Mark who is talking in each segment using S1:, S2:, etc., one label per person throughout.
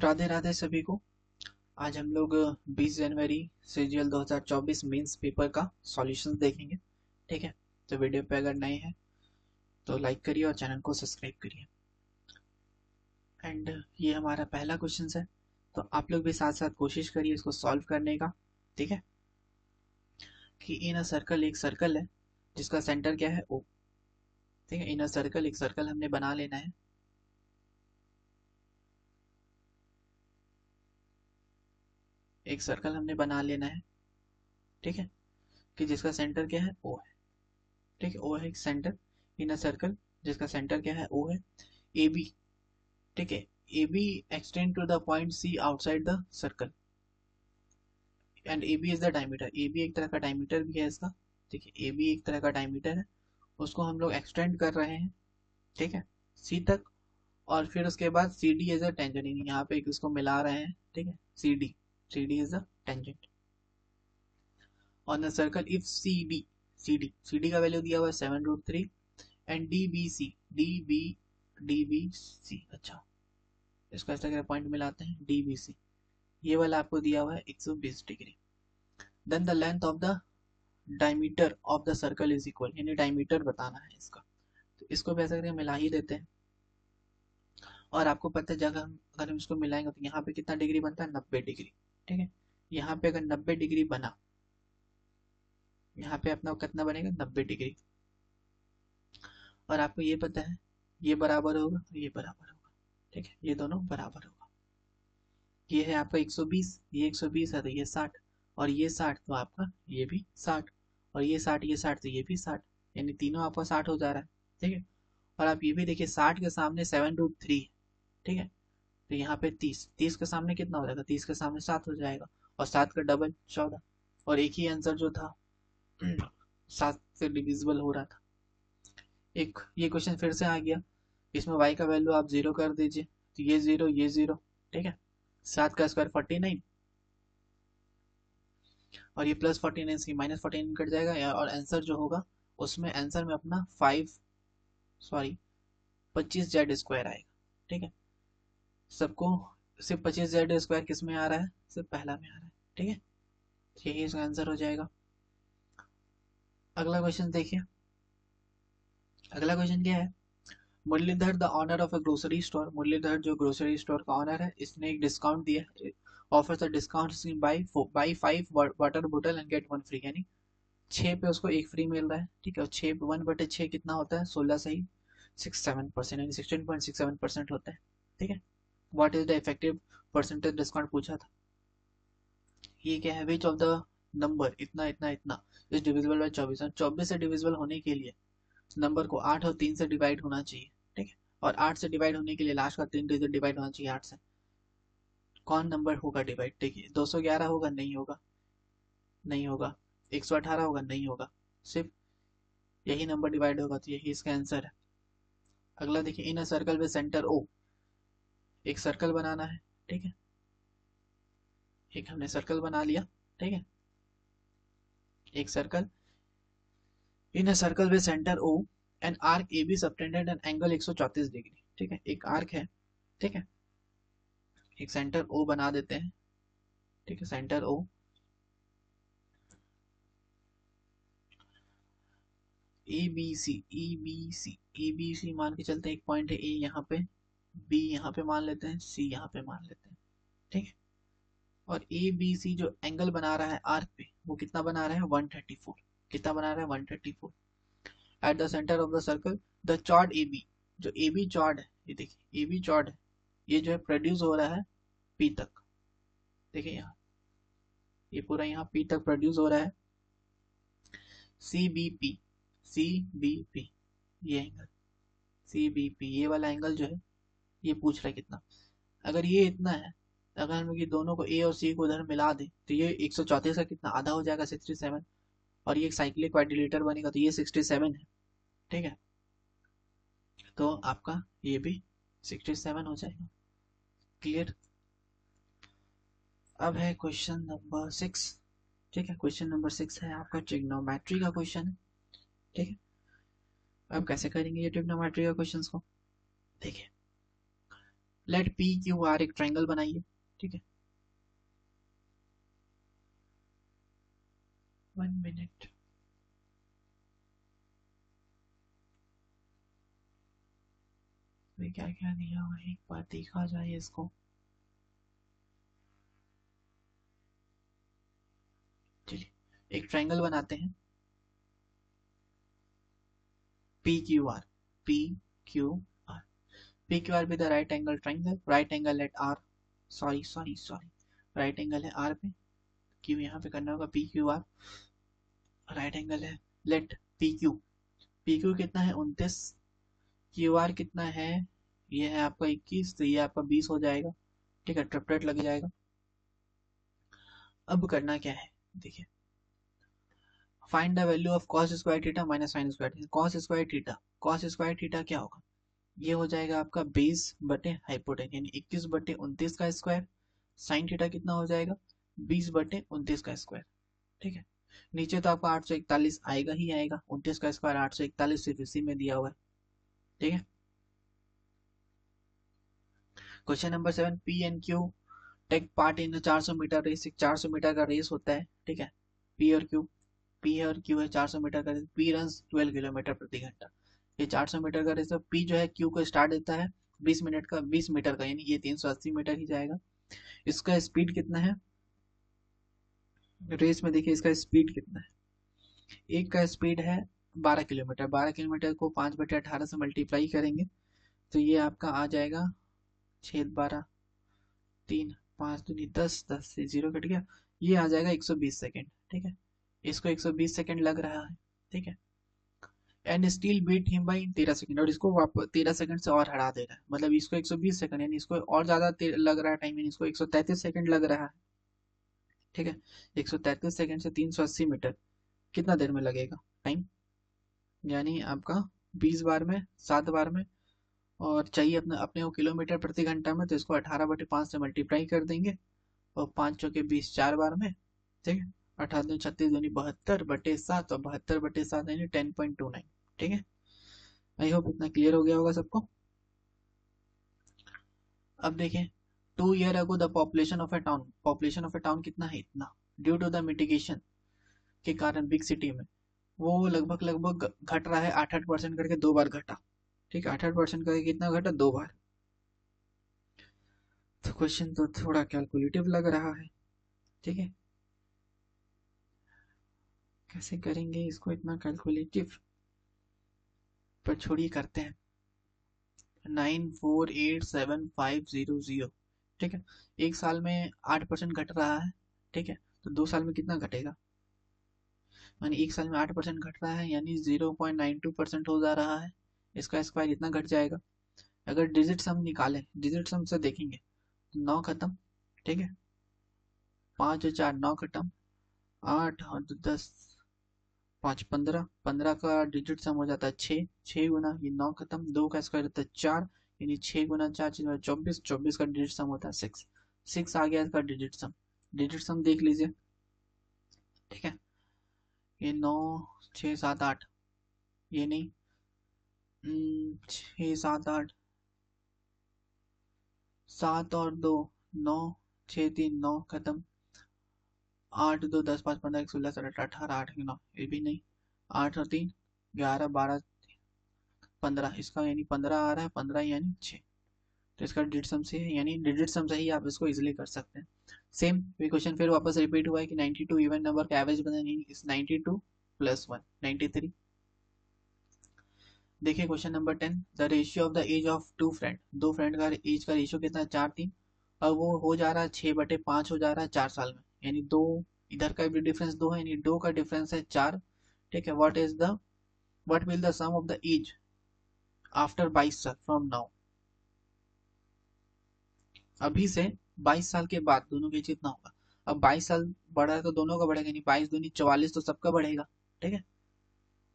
S1: राधे राधे सभी को। आज हम लोग 20 जनवरी सीजीएल 2024 मेंस पेपर का सॉल्यूशंस देखेंगे। ठीक है, तो वीडियो पे अगर नए हैं तो लाइक करिए और चैनल को सब्सक्राइब करिए। एंड ये हमारा पहला क्वेश्चन है, तो आप लोग भी साथ साथ कोशिश करिए इसको सॉल्व करने का। ठीक है, कि इन अ सर्कल एक सर्कल है जिसका सेंटर क्या है, ओ। ठीक है, इन अ सर्कल एक सर्कल हमने बना लेना है। एक सर्कल हमने बना लेना है। ठीक है, कि जिसका सेंटर क्या है, ओ है। ठीक है, ओ है एक सेंटर इन अ सर्कल जिसका सेंटर क्या है, ओ है। ए बी, ठीक है, A B extend to the point C outside the circle and A B is the diameter. A B एक तरह का डायमीटर भी है इसका। ठीक है, ए बी एक तरह का डायमीटर है, उसको हम लोग एक्सटेंड कर रहे हैं। ठीक है, सी तक। और फिर उसके बाद C D is a tangent, यहाँ पे इसको मिला रहे हैं। ठीक है, C D is a tangent on the circle if C D का वैल्यू दिया हुआ है 7√3 एंड डी बी सी। अच्छा, इसका इस तरह पॉइंट मिलाते हैं, डी बी सी। ये वाला आपको दिया हुआ है 120 degree. Then the length of the diameter of the circle is equal, यानी डायमीटर बताना है इसका। तो इसको भी ऐसा करके मिला ही देते हैं। और आपको पता है जगह अगर हम इसको मिलाएंगे तो यहाँ पे कितना डिग्री बनता है, 90 डिग्री। ठीक है, यहाँ पे अगर 90 डिग्री बना, यहाँ पे अपना कितना बनेगा, 90 डिग्री। और आपको ये पता है ये बराबर होगा, ये बराबर होगा। ठीक है, ये दोनों बराबर होगा। ये है आपका 120, ये 120 है तो ये 60, और ये 60 तो आपका ये भी 60, और ये 60 ये 60 तो ये भी 60, यानी तीनों आपका 60 हो जा रहा है। ठीक है, और आप ये भी देखिए 60 के सामने 7√3 है। ठीक है, तो यहाँ पे 30, 30 के सामने कितना हो जाएगा, 30 के सामने 7 हो जाएगा, और 7 का डबल 14। और एक ही आंसर जो था 7 से डिविजिबल हो रहा था। एक ये क्वेश्चन फिर से आ गया, इसमें y का वैल्यू आप 0 कर दीजिए, तो ये 0 ये 0। ठीक है, 7 का स्क्वायर 49, और ये +49 से -49 कट जाएगा, और आंसर जो होगा उसमें आंसर में अपना 25 z² आएगा। ठीक है, सबको सिर्फ 25 z² किस में आ रहा है, सिर्फ पहला में आ रहा है। ठीक है, यही इसका आंसर हो जाएगा। अगला क्वेश्चन देखिए। अगला क्वेश्चन क्या है, Muralidhar the owner of a grocery store, Muralidhar जो ग्रोसरी स्टोर का ऑनर है, इसने एक डिस्काउंट दिया, offers a discount scheme by 5 water बोतल एंड गेट 1 फ्री, यानी 6 पे उसको एक फ्री मिल रहा है। ठीक है, और 6 1/6 कितना होता है, 16 सही 67%, यानी 16.67% होता है। ठीक है, what is the effective percentage discount पूछा था। ये क्या है, विच ऑफ द नंबर इतना इतना इतना इज डिविजिबल बाय 24, 24 से डिविजिबल होने के लिए नंबर को 8 और 3 से डिवाइड होना चाहिए। ठीक है, और 8 से डिवाइड होने के लिए लास्ट का 3 डिजिट डिवाइड होना चाहिए 8 से। कौन नंबर होगा डिवाइड, देखिए 211 होगा, नहीं होगा, नहीं होगा। 118 होगा, नहीं होगा। सिर्फ यही नंबर डिवाइड होगा, तो यही इसका आंसर है। अगला देखिए, in a circle with centre O, एक सर्कल बनाना है। ठीक है, एक हमने सर्कल बना लिया। ठीक है, एक circle in a circle with centre O an arc A B subtended an angle 134 degree. ठीक है, एक आर्क है। ठीक है, एक सेंटर ओ बना देते हैं। ठीक है, centre O, A B C, E B C, A B C मान के चलते हैं। एक पॉइंट है ए यहाँ पे, बी यहाँ पे मान लेते हैं, सी यहाँ पे मान लेते हैं। ठीक है, और ए बी सी जो एंगल बना रहा है आर्क पे, वो कितना बना रहा है, 134। कितना बना रहा है, 134। At the centre of the circle the chord A B, जो ए बी चॉर्ड है, ये देखिए ए बी चॉर्ड है, ये जो है प्रोड्यूस हो रहा है पी तक। देखिए यहाँ, ये पूरा यहाँ पी तक प्रोड्यूस हो रहा है। C B P, C B P, ये एंगल सी बी पी, ये वाला एंगल जो है, ये पूछ रहा है कितना। अगर ये इतना है, अगर हम ये दोनों को ए और सी को उधर मिला दें तो ये 134 का कितना आधा हो जाएगा, 67। और ये एक साइक्लिक क्वाड्रिलेटर बनेगा तो ये 67 है। ठीक है, तो आपका ये भी 67 हो जाएगा। क्लियर। अब है क्वेश्चन नंबर 6। ठीक है, क्वेश्चन नंबर 6 है आपका ट्रिग्नोमेट्री का क्वेश्चन है। ठीक है, अब कैसे करेंगे ये ट्रिग्नोमेट्री का क्वेश्चन को, देखिए लेट पी क्यू आर एक ट्रायंगल बनाइए, ठीक है। 1 मिनट। क्या क्या दिया हुआ है, एक बार देखा जाए इसको। चलिए एक ट्रायंगल बनाते हैं, P Q R, P Q R, P Q R with right angle triangle, right angle at R, sorry right angle है आर पे, क्यों यहाँ पे करना होगा, P Q R right angle है, let P Q, P Q कितना है 29, क्यू आर कितना है, ये है आपका 21, तो ये आपका 20 हो जाएगा, ठीक है, ट्रिपलेट लग जाएगा। अब करना क्या है, देखिए, find the value of cos square theta minus sine square theta. Cos square theta क्या होगा, ये हो जाएगा आपका 20 बटे हाइपोटेन यानी 21 बटे 29 का स्क्वायर, साइन थीटा कितना हो जाएगा 20 बटे 29 का स्क्वायर, ठीक है। नीचे तो आपका 841 आएगा ही आएगा, 29 का स्क्वायर 841 सिर्फ इसी में दिया हुआ है, ठीक है। Question number 7, P and Q take part in 400 metre race, 400 metre का रेस होता है, ठीक है। पी और क्यू, पी और क्यू है 400 मीटर का रेस, पी रन 12 किलोमीटर प्रति घंटा, ये 400 मीटर का रेस है। पी जो है क्यू को स्टार्ट देता है 20 मिनट का, 20 मीटर का, यानी ये 380 मीटर ही जाएगा। इसका स्पीड कितना है रेस में, देखिए इसका स्पीड कितना है, एक का स्पीड है 12 किलोमीटर, 12 किलोमीटर को 5 बटे 18 से मल्टीप्लाई करेंगे तो ये आपका आ जाएगा 6 12 3 5 दूनी 10, 10 से 0 कट गया, ये आ जाएगा 120 सेकेंड, ठीक है। इसको 120 सेकेंड लग रहा है, ठीक है। And still beat him by 13 second, और इसको वापस 13 सेकंड से और हरा दे रहा है, मतलब इसको 120 सेकंड यानी इसको और ज्यादा लग रहा है टाइम, यानी इसको 133 सेकंड लग रहा है, ठीक है। 133 सेकंड से 380 मीटर कितना देर में लगेगा टाइम, यानी आपका 20 बार में 7 बार में, और चाहिए अपने अपने को किलोमीटर प्रति घंटा में, तो इसको 18/5 से मल्टीप्लाई कर देंगे, और 5 चौके 20 4 बार में, ठीक है। 18 36 दूनी 72/7, और 72/7 यानी 10.29, ठीक है। आई होप इतना क्लियर हो गया होगा सबको। अब देखें, 2 year ago the population of A town कितना है, इतना, ड्यू टू द मिटिगेशन के कारण बिग सिटी में वो लगभग लगभग घट रहा है, 8-8% करके 2 बार घटा, ठीक है। 8-8% करके कितना घटा, 2 बार। तो क्वेश्चन तो थोड़ा कैलकुलेटिव लग रहा है, ठीक है। कैसे करेंगे इसको इतना कैलकुलेटिव, पर छोड़िए करते हैं। 9487,500, ठीक है। एक साल में 8% घट रहा है, ठीक है, तो 2 साल में कितना घटेगा, यानी एक साल में 8% घट रहा है, यानी 0.92% हो जा रहा है, इसका स्क्वायर इतना घट जाएगा। अगर डिजिट सम निकालें, डिजिट सम से देखेंगे तो 9 खत्म, ठीक है, 5 और 4 9 खत्म, 8 और 10 5 15, 15 का डिजिट सम हो जाता है 6, 6 गुना ये 9 खत्म, 2 का स्क्वायर होता है 4, यानी 6 गुना 4 24, 24 का डिजिट सम होता है 6, 6 आ गया इसका डिजिट सम देख लीजिए, ठीक है। ये 9 6 7 8, ये नहीं, 6 7 8, 7 और 2 9, 6 3 9 खत्म, 8 2 10 5 15 16 17 18 8 9, ये भी नहीं, 8 और 3 11 12 15, इसका यानी 15 आ रहा है, 15 यानी 6, तो इसका डिजिट सम से है, यानी डिजिट सम से ही आप इसको इजीली कर सकते हैं। सेम क्वेश्चन फिर वापस रिपीट हुआ है कि 92 इवन नंबर का एवरेज बनानी है, इस 92 + 1 93। देखिए question number 10, the ratio of the age of two friend, दो फ्रेंड का एज का रेशियो कितना है 4 3, और वो हो जा रहा है 6/5 हो जा रहा है 4 साल में, यानी दो, इधर का भी डिफरेंस 2 है, यानी 2 का डिफरेंस है 4, ठीक है। What will the sum of the age after 22 साल फ्रॉम नाउ, अभी से 22 साल के बाद दोनों के एज कितना होगा। अब 22 साल बढ़ा है तो दोनों का बढ़ेगा, नहीं 22 दूनी 44 तो सबका बढ़ेगा, ठीक है,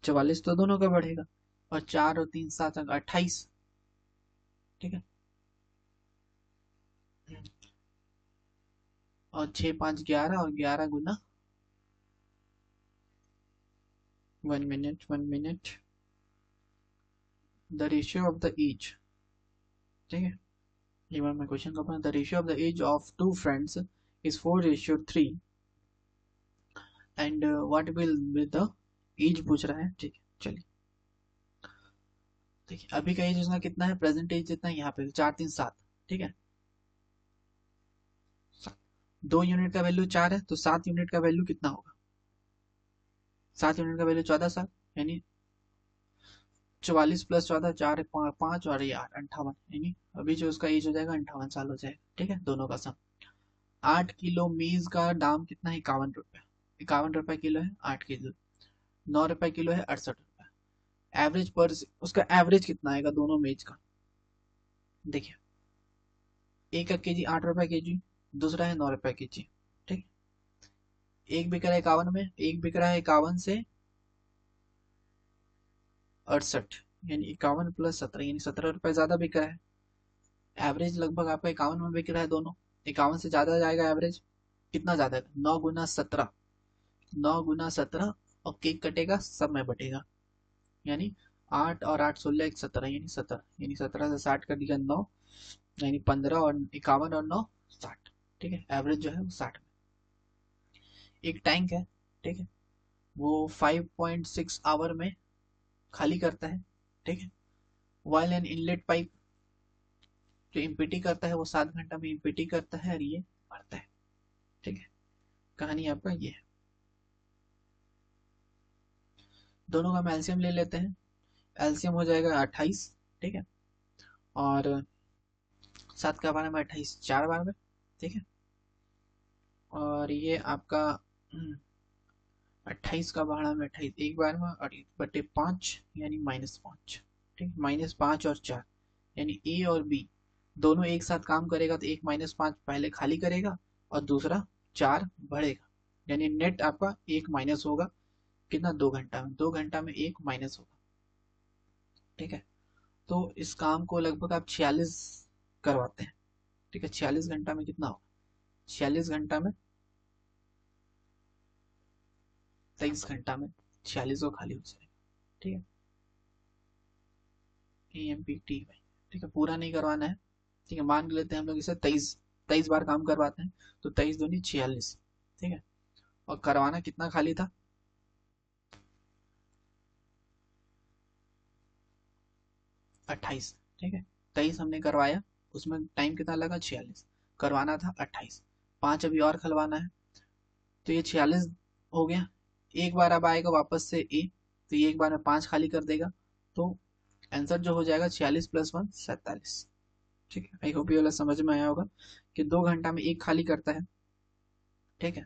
S1: 44 तो दोनों का बढ़ेगा, और 4 और 3 7 28, ठीक है, और 6 5 11, और 11 गुना 1 minute the ratio of the age, ठीक है, एक बार मैं क्वेश्चन को पढ़ा, the ratio of the age of two friends is 4:3 and what will be the age पूछ रहा है। ठीक है, चलिए देखिए अभी का एज उसका कितना है, प्रेजेंट एज जितना है यहाँ पे 4 3 7। ठीक है, 2 यूनिट का वैल्यू 4 है तो 7 यूनिट का वैल्यू कितना होगा, 7 यूनिट का वैल्यू 14 साल, यानी 44 + 14 4 5 और ये 8 58, यानी अभी जो उसका एज हो जाएगा 58 साल हो जाएगा। ठीक है, दोनों का सम। 8 किलो मीज का दाम कितना है, 51 रुपए। 51 रुपए किलो है 8 किलो। 9 रुपए किलो है 68 रुपए। एवरेज पर उसका एवरेज कितना आएगा दोनों मेज का, देखिए एक का केजी 8 रुपए केजी, दूसरा है 9 रुपए केजी। ठीक, एक बिक रहा है 51 में, एक बिक रहा है 51 से 68, यानी 51 + 17 यानी 17 रुपए ज्यादा बिक रहा है। एवरेज लगभग आपका 51 में बिक रहा है दोनों, 51 से ज्यादा जाएगा एवरेज। कितना ज्यादा है, 9 × 17, 9 × 17, और केक कटेगा सब में बटेगा, यानी 8 और 8 16 17, यानी 17, यानी 17 से 60 कर दिया 9, यानी 15 और 51 और 9 60। ठीक है, एवरेज जो है वो 60 में। एक टैंक है, ठीक है, वो 5.6 आवर में खाली करता है। ठीक है, वाइल एन इनलेट पाइप जो इम्पिटी करता है वो 7 घंटा में इम्पिटी करता है और ये भरता है। ठीक है, कहानी आपका ये है। दोनों का हम एलसीएम ले लेते हैं, एलसीएम हो जाएगा 28। ठीक है, और 7 का 12 में 28, 4 बार में। ठीक है, और ये आपका 28 का 12 में 28 एक बार में, और 1/5 यानी -5। ठीक, -5 और 4, यानी ए और बी दोनों एक साथ काम करेगा तो एक -5 पहले खाली करेगा और दूसरा 4 बढ़ेगा, यानी नेट आपका एक माइनस होगा। कितना, 2 घंटा में, 2 घंटा में एक माइनस होगा। ठीक है, तो इस काम को लगभग आप 46 करवाते हैं। ठीक है, 46 घंटा में कितना होगा, 46 घंटा में 23 घंटा में 46 को खाली हो जाएगा। ठीक है, AMPTY। ठीक है, पूरा नहीं करवाना है। ठीक है, मान लेते हैं हम लोग इसे 23 बार काम करवाते हैं, तो 23 दूनी 46। ठीक है, और करवाना कितना खाली था, 28। ठीक है, 23 हमने करवाया, उसमें टाइम कितना लगा, 46। करवाना था 28, 5 अभी और खलवाना है, तो ये 46 हो गया। एक बार अब आएगा वापस से ए, तो ये एक बार में 5 खाली कर देगा, तो आंसर जो हो जाएगा 46 + 1 47। ठीक है, आई होप ये वाला समझ में आया होगा कि 2 घंटा में एक खाली करता है। ठीक है,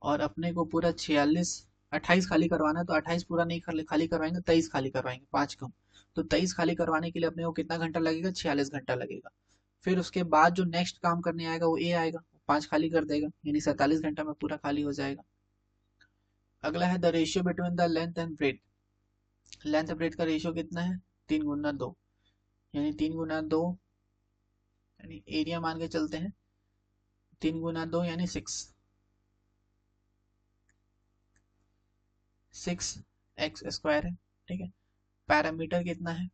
S1: और अपने को पूरा 46 28 खाली करवाना है, तो 28 पूरा नहीं खाली करवाएंगे, 23 खाली करवाएंगे, 5 कम। तो 23 खाली करवाने के लिए अपने को कितना घंटा लगेगा, 46 घंटा लगेगा। फिर उसके बाद जो नेक्स्ट काम करने आएगा वो ए आएगा, 5 खाली कर देगा, यानी 47 घंटा में पूरा खाली हो जाएगा। अगला है the ratio between the length and breadth. Length breadth का रेशियो कितना है, 3 × 2, यानी 3 × 2, यानी एरिया मान के चलते हैं, 3 × 2 यानी 6x² है। ठीक है, पैरामीटर कितना है,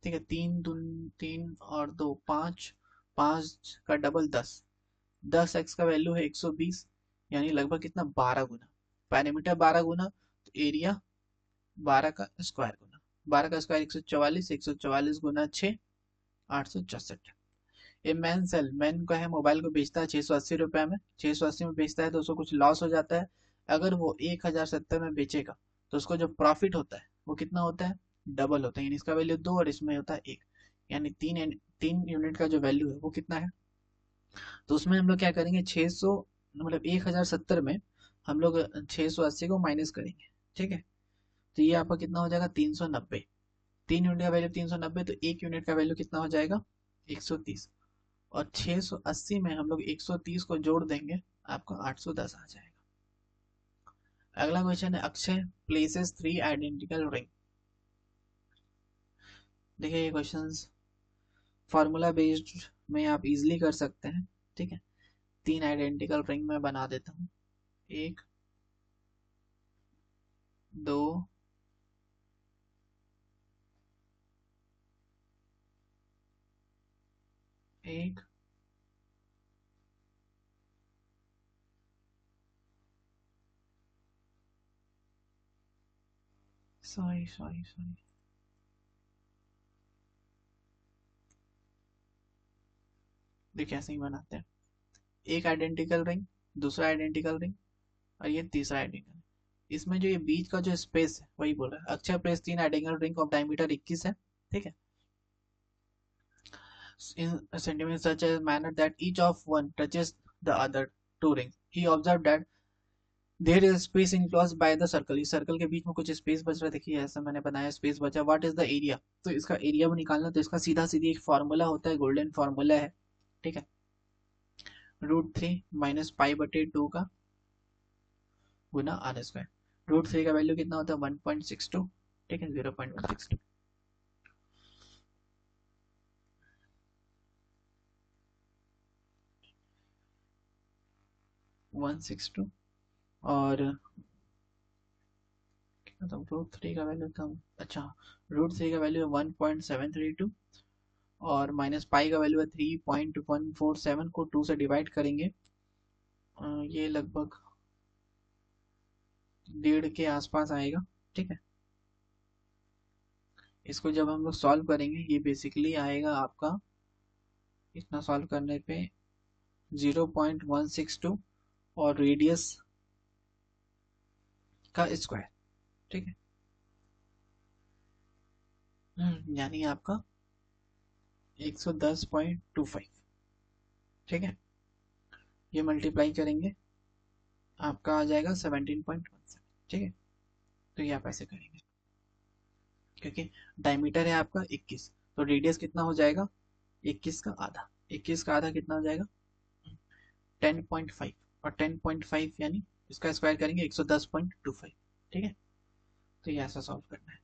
S1: ठीक है, 3 और 2 5, 5 का डबल 10, 10x का वैल्यू है 120, यानी लगभग कितना, 12 गुना। पैरामीटर 12 गुना, तो एरिया 12 का स्क्वायर गुना, 12 का स्क्वायर 144, 144 गुना 6, 864। ये मैन सेल, मैन का है, मोबाइल को बेचता है 680 रुपये में, 680 में बेचता है तो उसको कुछ लॉस हो जाता है। अगर वो 1070 में बेचेगा तो उसको जो प्रॉफिट होता है वो कितना होता है, डबल होता है, यानी इसका वैल्यू 2 और इसमें होता है 1, यानी 3 यूनिट का जो वैल्यू है वो कितना है। तो उसमें हम लोग क्या करेंगे, 600 मतलब 1070 में हम लोग 680 को माइनस करेंगे। ठीक है, तो ये आपका कितना हो जाएगा, 390। 3 यूनिट का वैल्यू 390, तो 1 यूनिट का वैल्यू कितना हो जाएगा, 130। और 680 में हम लोग 130 को जोड़ देंगे, आपको 810 आ जाएगा। अगला क्वेश्चन है, अक्षय प्लेसेस 3 आइडेंटिकल रिंग। देखिए ये क्वेश्चंस फार्मूला बेस्ड में आप इजीली कर सकते हैं। ठीक है, 3 आइडेंटिकल रिंग में बना देता हूँ, 1 2 एक सॉरी सॉरी सॉरी देखिए ऐसे ही बनाते हैं, एक आइडेंटिकल रिंग, दूसरा आइडेंटिकल रिंग, और ये तीसरा आइडेंटिकल। इसमें जो ये बीच का जो स्पेस है वही बोल रहा है, अक्षय प्रेस तीन आइडेंटिकल रिंग ऑफ डायमीटर 21 है, ठीक है, in centimeters such a manner that each of one touches the other two rings. He observed that there is space enclosed by the circle. इस सर्कल के बीच में कुछ स्पेस बच रहा है, देखिए ऐसा मैंने बनाया स्पेस बचा। व्हाट इज द एरिया, तो इसका एरिया भी निकालना, तो इसका सीधा सीधी एक फार्मूला होता है, गोल्डन फार्मूला है, ठीक है, √3 माइनस पाई बटे 2 का गुना आर स्क्वायर। √3 का वैल्यू कितना होता है 1.62, ठीक है, 0.162। 162 और √3 का वैल्यू था, अच्छा √3 का वैल्यू है 1.732 और माइनस पाई का वैल्यू है 3.147 को 2 से डिवाइड करेंगे, ये लगभग 1.5 के आसपास आएगा, ठीक है। इसको जब हम लोग सॉल्व करेंगे ये बेसिकली आएगा आपका, इतना सॉल्व करने पे 0.162 और रेडियस का स्क्वायर, ठीक है, यानी आपका 110.25, ठीक है, ये मल्टीप्लाई करेंगे आपका आ जाएगा 17.17, ठीक है। तो ये आप ऐसे करेंगे क्योंकि डायमीटर है आपका 21, तो रेडियस कितना हो जाएगा 21 का आधा, 21 का आधा कितना हो जाएगा 10.5, और 10.5 यानी इसका स्क्वायर करेंगे 110.25, ठीक है। तो ये ऐसा सॉल्व करना है।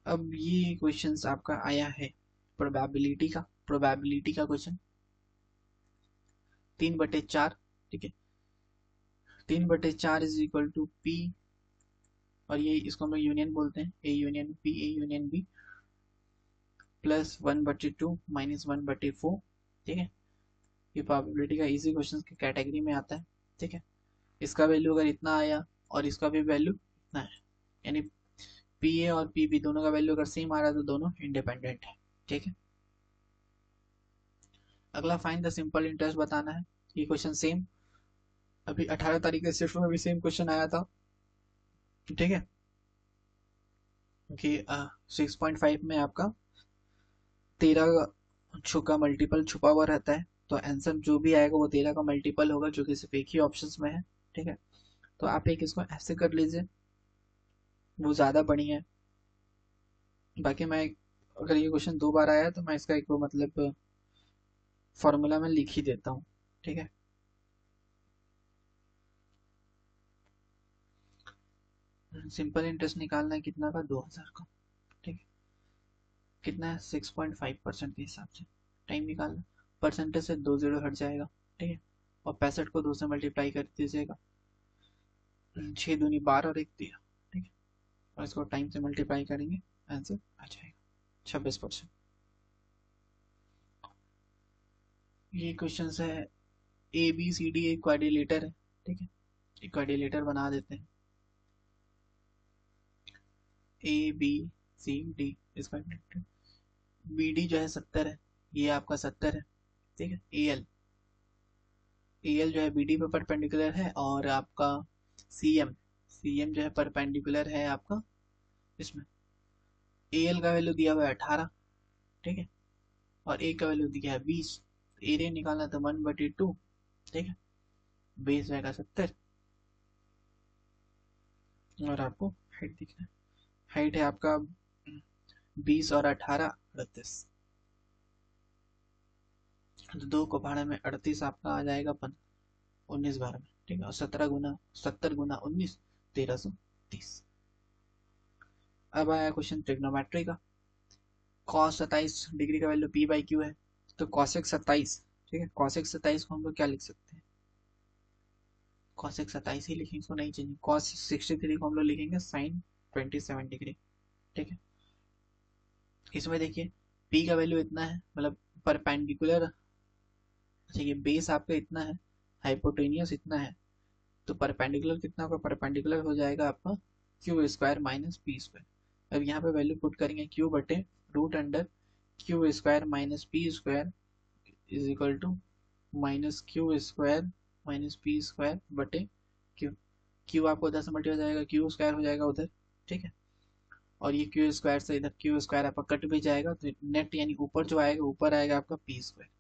S1: अब ये क्वेश्चंस आपका आया है प्रोबेबिलिटी का क्वेश्चन 3/4, ठीक है, 3/4 इज इक्वल टू पी, और ये इसको हम लोग यूनियन बोलते हैं, A union P, A union B, plus 1/2 minus 1/4, ठीक है। ये प्रोबेबिलिटी का इजी क्वेश्चन की कैटेगरी में आता है, ठीक है। इसका वैल्यू अगर इतना आया और इसका भी वैल्यू इतना है, यानी पी ए और पी बी दोनों का वैल्यू अगर सेम आ रहा है तो दोनों इंडिपेंडेंट है, ठीक है। अगला फाइंड द सिंपल इंटरेस्ट बताना है। ये क्वेश्चन सेम अभी 18 तारीख के शिफ्ट में भी सेम क्वेश्चन आया था, ठीक है, कि 6.5 में आपका 13 का मल्टीपल छुपा हुआ रहता है, तो आंसर जो भी आएगा वो 13 का मल्टीपल होगा, जो कि सिर्फ एक ही ऑप्शन में है, ठीक है। तो आप एक इसको ऐसे कर लीजिए, वो ज़्यादा बढ़िया है। बाकी मैं अगर ये क्वेश्चन 2 बार आया तो मैं इसका एक वो मतलब फॉर्मूला में लिख ही देता हूँ, ठीक है। सिंपल इंटरेस्ट निकालना है कितना का 2000 का, ठीक है, कितना है 6.5% के हिसाब से टाइम निकालना, परसेंटेज से 2 जीरो हट जाएगा, ठीक है, और 65 को 2 से मल्टीप्लाई कर दीजिएगा, 6 दूनी 12 और 1 13, ठीक है, और इसको टाइम से मल्टीप्लाई करेंगे आंसर आ जाएगा 26%। ये क्वेश्चन है ए बी सी डी एक क्वाड्रिलेटर है, ठीक है, एक क्वाड्रिलेटर बना देते हैं, ए बी सी डी इसका बी डी जो है 70 है, ये आपका 70 है, ठीक है। ए एल जो है बी डी पे परपेंडिकुलर है, और आपका सी एम जो है परपेंडिकुलर है आपका इसमें। ए एल का वैल्यू दिया हुआ है 18, ठीक है, और ए का वैल्यू दिया है 20, एरिया निकालना था 1/2, ठीक है, बेस रहेगा 70, और आपको हाइट दिख रहा है, हाइट है आपका 20 और 18 38, तो 2 को भाड़ा में 38 आपका आ जाएगा 19 बार में, ठीक है, और 70 गुना 19 1330। अब आया क्वेश्चन ट्रिग्नोमेट्री का, cos 27 डिग्री का वैल्यू p बाई क्यू है, तो cosec 27, ठीक है, cosec 27 को हम लोग क्या लिख सकते हैं, cosec 27 ही लिखेंगे, इसको नहीं चाहिए, cos 63 को हम लोग लिखेंगे sin 27 डिग्री, ठीक है। इसमें देखिए पी का वैल्यू इतना है, मतलब परपेंडिकुलर, अच्छा ये बेस आपका इतना है, हाइपोटेनियस इतना है, तो परपेंडिकुलर कितना होगा, परपेंडिकुलर हो जाएगा आपका Q square minus P square. अब यहाँ पे वैल्यू पुट करेंगे क्यू बटे root under Q square minus P square is equal to minus Q square minus P square बटे क्यू। क्यू आपको उधर से मल्टी हो जाएगा, क्यू स्क्वायर हो जाएगा उधर, ठीक है। और ये क्यू स्क्वायर से इधर क्यू स्क्वायर आपका कट भी जाएगा, तो नेट यानी ऊपर जो आएगा ऊपर आएगा आपका पी स्क्वायर,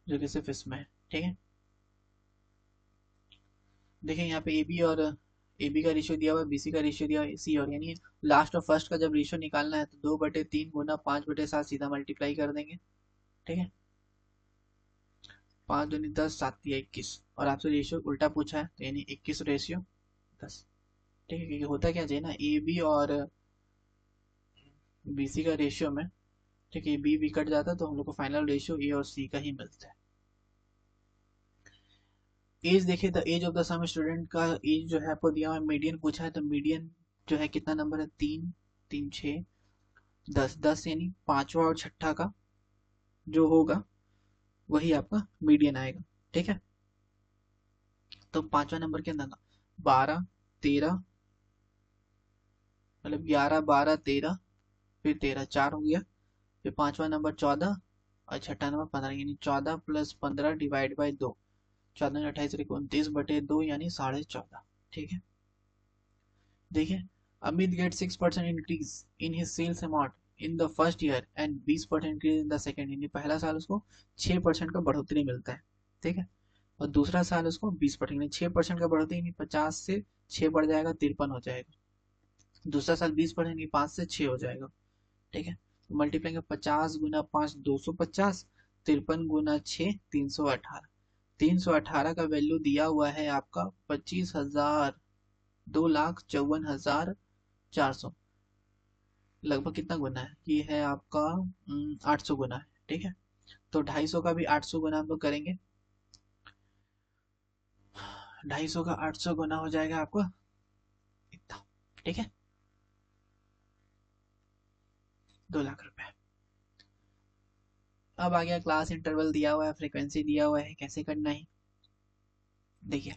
S1: जो कि सिर्फ इसमें है, ठीक है। देखिए यहाँ पे ए बी और ए बी का रेशियो दिया हुआ है, बी सी का रेशियो दिया हुआ है, सी और यानी लास्ट और फर्स्ट का जब रेशियो निकालना है तो 2/3 गुना 5/7 सीधा मल्टीप्लाई कर देंगे, ठीक है। 5 दूनी 10, 7 या 21, और आपसे रेशियो उल्टा पूछा है तो यानी 21 रेशियो 10, ठीक है। क्योंकि होता क्या चाहिए ना, ए बी और बी सी का रेशियो में, ठीक है, बी कट जाता है तो हम लोग को फाइनल रेशियो ए और सी का ही मिलता है। एज देखिए, the age of the sum student का एज जो है आपको दिया हुआ है, मीडियन पूछा है तो मीडियन जो है कितना नंबर है, 3, 3 6 10, 10 यानी पांचवा और छठा का जो होगा वही आपका मीडियन आएगा, ठीक है। तो पांचवा नंबर के अंदर ना 12 13, मतलब 11 12 13, फिर 13 4 हो गया, फिर पांचवा नंबर 14 और छठा नंबर 15, यानी 14 + 15 डिवाइड बाई 2, 14 28 29/2 यानी 14.5, ठीक है। देखिए, Amit get 6% increase in his sales amount in the first year and 20% increase in the second, यानी पहला साल उसको 6% का बढ़ोतरी मिलता है, ठीक है। और दूसरा साल उसको 20%, 6% का बढ़ोतरी, यानी 50 से 6 बढ़ जाएगा 53 हो जाएगा, दूसरा साल 20%, 5 से 6 हो जाएगा, ठीक है। तो मल्टीप्लाई का 50 गुना 5 250, 53 गुना 6 318, 318 का वैल्यू दिया हुआ है आपका 25,000, 2,54,400, लगभग कितना गुना है, ये है आपका 800 गुना है, ठीक है। तो 250 का भी 800 गुना हम लोग करेंगे, 250 का 800 गुना हो जाएगा आपको इतना, ठीक है, 2 लाख रुपए। अब आ गया क्लास इंटरवल दिया हुआ है, फ्रीक्वेंसी दिया हुआ है, कैसे करना है देखिए।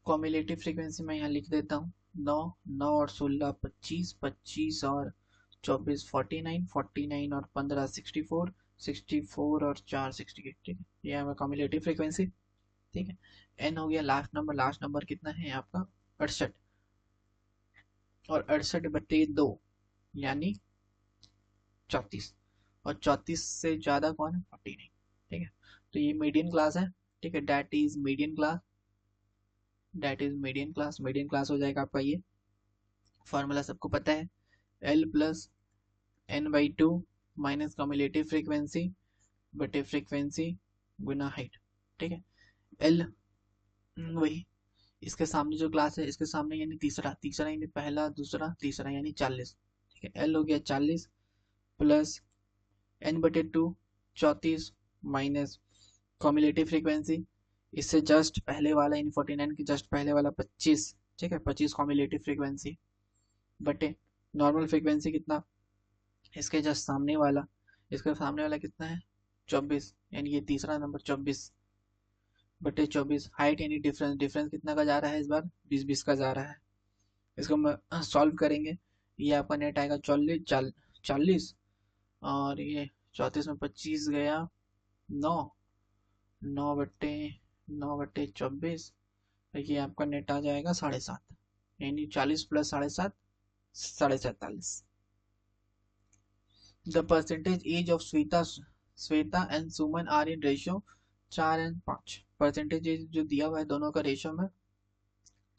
S1: कॉम्युलेटिव फ्रीक्वेंसी मैं यहाँ लिख देता हूँ, 9 9 और 16 25, 25 और 24 49, 49 और 15 64, 64 और 4 68, ठीक है। ये हमारा कॉम्युलेटिव फ्रीक्वेंसी, ठीक है। एन हो गया लास्ट नंबर, लास्ट नंबर कितना है आपका 68, और 68/2 यानी 34, और 34 से ज्यादा कौन है, 49, ठीक है। तो ये मीडियन क्लास है, ठीक है, that is median class, that is median class, median class हो जाएगा आपका ये। फॉर्मूला सबको पता है, L + n/2 minus cumulative frequency बटे फ्रीक्वेंसी गुना हाइट, ठीक है। L वही, इसके सामने जो क्लास है इसके सामने यानी तीसरा, तीसरा यानी पहला दूसरा तीसरा यानी 40, ठीक है। L हो गया 40 plus n/2 34 minus cumulative frequency, इससे जस्ट पहले वाला यानी 49 के जस्ट पहले वाला 25, ठीक है, 25 कम्युलेटिव फ्रीक्वेंसी बटे नॉर्मल फ्रीक्वेंसी कितना, इसके जस्ट सामने वाला, इसके सामने वाला कितना है 24, यानी ये तीसरा नंबर 24 बटे 24, हाइट यानी डिफरेंस, डिफरेंस कितना का जा रहा है इस बार 20 का जा रहा है। इसको हम सॉल्व करेंगे, ये आपका नेट आएगा 40 और ये 34 में 25 गया 9, 9/24, ये आपका नेट आ जाएगा 7.5, यानी 40 + 7.5 47। The percentage age of Shweta and Suman are in ratio 4 और 5, परसेंटेज एज जो दिया हुआ है दोनों का रेशियो में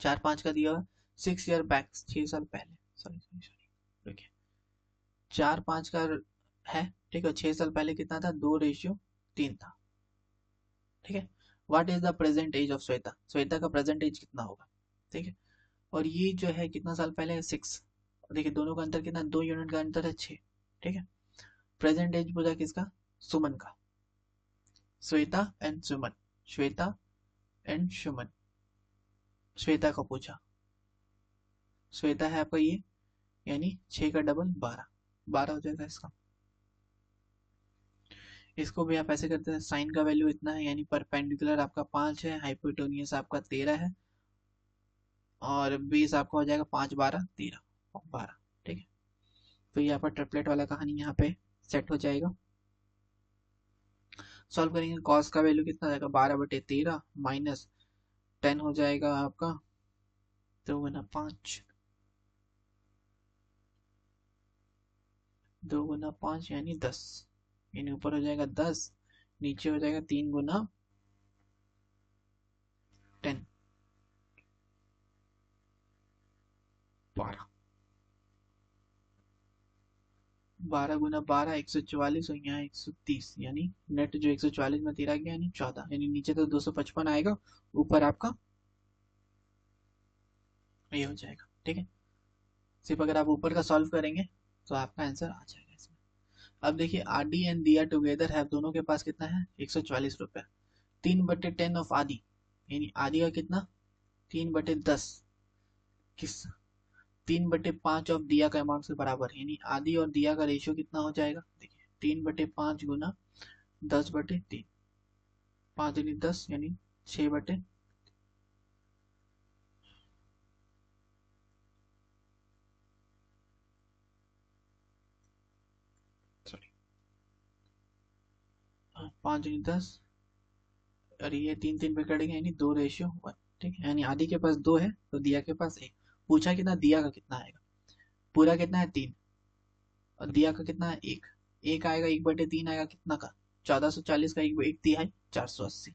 S1: 4 5 का दिया हुआ है, 6 ईयर बैक 6 साल पहले, सॉरी सॉरी सॉरी, देखिए 4 5 का है, ठीक है। 6 साल पहले कितना था, 2:3 था, ठीक है। What is the present age of Shweta, Shweta का प्रेजेंट एज कितना होगा, ठीक है। और ये जो है कितना साल पहले है 6, देखिए दोनों का अंतर कितना, 2 यूनिट का अंतर है 6, ठीक है। प्रेजेंट एज पूछा किसका, सुमन का, श्वेता एंड सुमन, श्वेता एंड सुमन, श्वेता को पूछा, श्वेता है आपका ये यानी 6 का डबल 12, 12 हो जाएगा इसका। इसको भी आप ऐसे करते हैं, साइन का वैल्यू इतना है, यानी परपेंडिकुलर आपका 5 है, हाइपोटेन्यूज आपका 13 है, और बेस आपका हो जाएगा 5 12 13 12। ठीक है, तो ये आपका ट्रिपलेट वाला कहानी यहाँ पे सेट हो जाएगा। सॉल्व करेंगे, कॉस का वैल्यू कितना हो जाएगा 12/13 माइनस 10 हो जाएगा आपका 2 × 5, 2 × 5 यानी 10, यानी ऊपर हो जाएगा 10, नीचे हो जाएगा 3 × 10 12, 12 × 12 144 और यहाँ 130, यानी नेट जो 144 में 13 गया यानी 14, यानी नीचे तो 255 आएगा, ऊपर आपका ये हो जाएगा। ठीक है, सिर्फ अगर आप ऊपर का सॉल्व करेंगे तो आपका आंसर आ जाएगा इसमें। अब देखिए आरडी एंड दिया टुगेदर है, दोनों के पास कितना है 144 रुपए, 3/10 ऑफ आदि, यानी आदि का कितना 3/10, किस 3/5 ऑफ दिया का अमाउंट से बराबर, यानी आदि और दिया का रेशियो कितना हो जाएगा, देखिए 3/5 गुना 10/3, 5 यानी 10, यानी 6/, सॉरी 5 यानी 10, और ये 3 3 पे कट गया, यानी 2:1। ठीक है, यानी आदि के पास 2 है तो दिया के पास 1। पूछा कितना, दिया का कितना आएगा, पूरा कितना है 3, और दिया का कितना है 1, 1 आएगा, 1/3 आएगा कितना का 1440 का 1/3 480।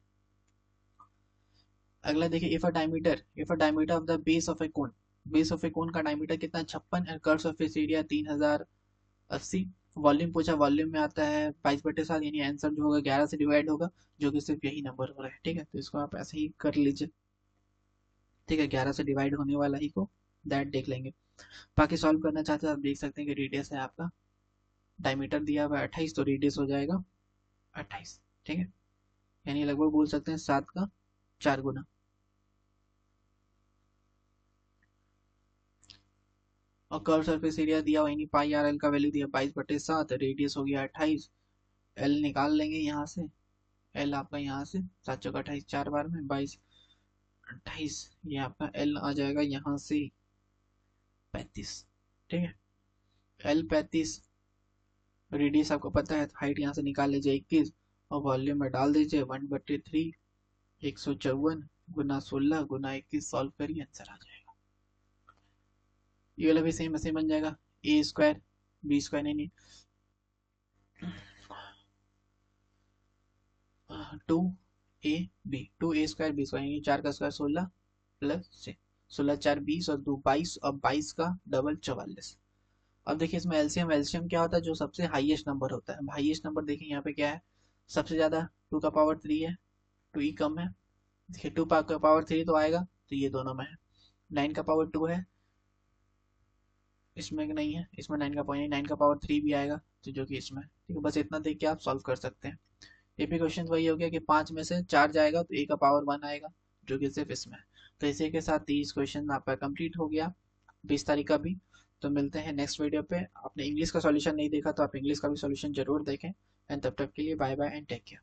S1: अगला देखिए, if a diameter of the base of a cone, base of a cone का डायमीटर कितना 56 and curve of its area 3080। Volume पूछा, वॉल्यूम में आता है 22/7, यानी आंसर जो होगा 11 से डिवाइड होगा, जो कि सिर्फ यही नंबर हो रहा है। ठीक है, तो इसको आप ऐसे ही कर लीजिए। ठीक है, 11 से डिवाइड होने वाला ही को दैट देख लेंगे। बाकी सॉल्व करना चाहते हैं आप देख सकते हैं कि रेडियस है आपका, डायमीटर दिया हुआ है 28, तो रेडियस हो जाएगा 28। ठीक है, यानी लगभग बोल सकते हैं 7 का 4 गुना। और कर्व सरफेस एरिया दिया हुआ, यानी पाई आर एल का वैल्यू दिया 22/7, रेडियस हो गया 28, एल निकाल लेंगे यहाँ से, एल आपका यहाँ से 7 चौका 28, 4 बार में 22 28, ये आपका एल आ जाएगा यहाँ से 35। ठीक है, एल 35, रेडियस आपको पता है, हाइट यहाँ से निकाल लीजिए 21, और वॉल्यूम में डाल दीजिए 1/3, 154 गुना 16 गुना 21, सॉल्व करिए आंसर आ जाएगा। ये वाला भी सेम ऐसे बन जाएगा, ए स्क्वायर बी स्क्वायर, नहीं 2ab2a² बी स्क्वायर, यानी 4 का स्क्वायर 16 प्लस 16 4 20 और 2 22, और 22 का डबल 44। अब देखिए इसमें एलसीएम, एलसीएम क्या होता है, जो सबसे हाईएस्ट नंबर होता है। हाईएस्ट नंबर देखिए यहाँ पे क्या है, सबसे ज्यादा 2 का पावर 3 है, 2 कम है, देखिए 2 का पावर 3 तो आएगा, तो ये दोनों में है। 9 का पावर 2 है, इसमें नहीं है, इसमें 9 का पावर 3 भी आएगा, तो जो कि इसमें। ठीक है, बस इतना देख के आप सॉल्व कर सकते हैं। ये भी क्वेश्चन वही हो गया कि 5 में से 4 जाएगा तो a⁴ आएगा, जो कि सिर्फ इसमें है। तो इसी के साथ 30 क्वेश्चन आपका कंप्लीट हो गया 20 तारीख का भी। तो मिलते हैं नेक्स्ट वीडियो पे। आपने इंग्लिश का सॉल्यूशन नहीं देखा तो आप इंग्लिश का भी सॉल्यूशन जरूर देखें, एंड तब तक के लिए bye bye and take care.